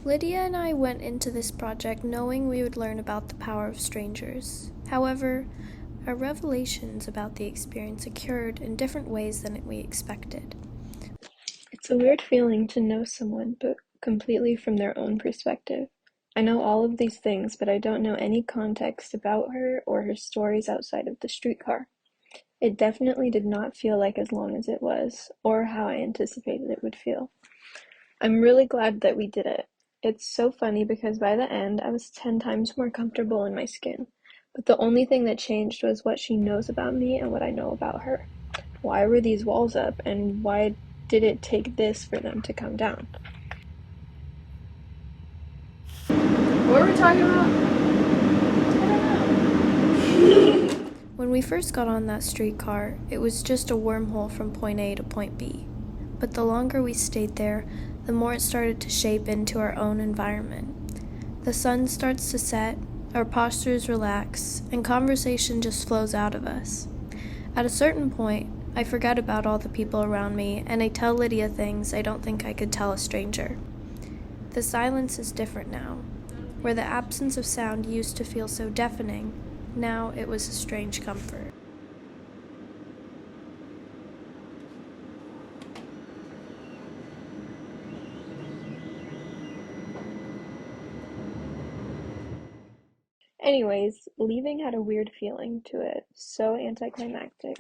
Lydia and I went into this project knowing we would learn about the power of strangers. However, our revelations about the experience occurred in different ways than we expected. It's a weird feeling to know someone, but completely from their own perspective. I know all of these things, but I don't know any context about her or her stories outside of the streetcar. It definitely did not feel like as long as it was, or how I anticipated it would feel. I'm really glad that we did it. It's so funny because by the end, I was 10 times more comfortable in my skin. But the only thing that changed was what she knows about me and what I know about her. Why were these walls up, and why did it take this for them to come down? What were we talking about? When we first got on that streetcar, it was just a wormhole from point A to point B. But the longer we stayed there, the more it started to shape into our own environment. The sun starts to set, our postures relax, and conversation just flows out of us. At a certain point, I forget about all the people around me, and I tell Lydia things I don't think I could tell a stranger. The silence is different now. Where the absence of sound used to feel so deafening, now it was a strange comfort. Anyways, leaving had a weird feeling to it, so anticlimactic.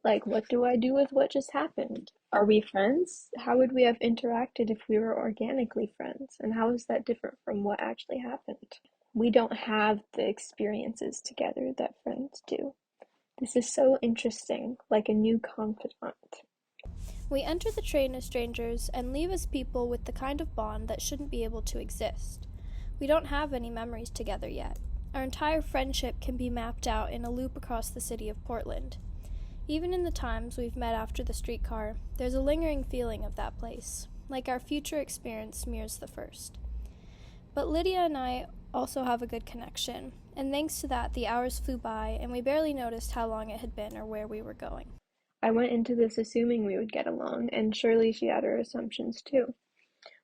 Like, what do I do with what just happened? Are we friends? How would we have interacted if we were organically friends? And how is that different from what actually happened? We don't have the experiences together that friends do. This is so interesting, like a new confidant. We enter the train as strangers and leave as people with the kind of bond that shouldn't be able to exist. We don't have any memories together yet. Our entire friendship can be mapped out in a loop across the city of Portland. Even in the times we've met after the streetcar, there's a lingering feeling of that place, like our future experience mirrors the first. But Lydia and I also have a good connection, and thanks to that, the hours flew by and we barely noticed how long it had been or where we were going. I went into this assuming we would get along, and surely she had her assumptions too.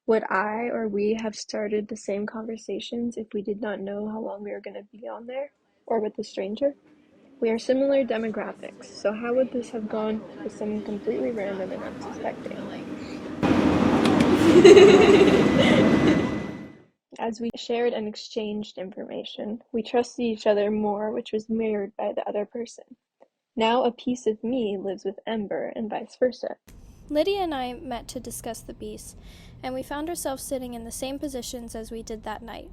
Would I or we have started the same conversations if we did not know how long we were going to be on there? Or with a stranger? We are similar demographics, so how would this have gone with someone completely random and unsuspecting? As we shared and exchanged information, we trusted each other more, which was mirrored by the other person. Now a piece of me lives with Ember, and vice versa. Lydia and I met to discuss the piece, and we found ourselves sitting in the same positions as we did that night.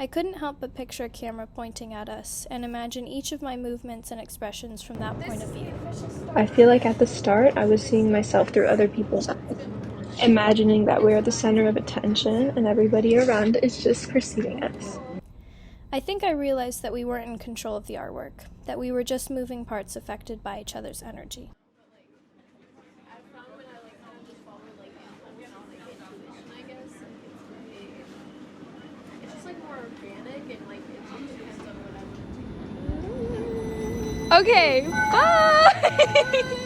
I couldn't help but picture a camera pointing at us and imagine each of my movements and expressions from that point of view. I feel like at the start, I was seeing myself through other people's eyes, imagining that we are the center of attention and everybody around is just perceiving us. I think I realized that we weren't in control of the artwork, that we were just moving parts affected by each other's energy. Okay, bye!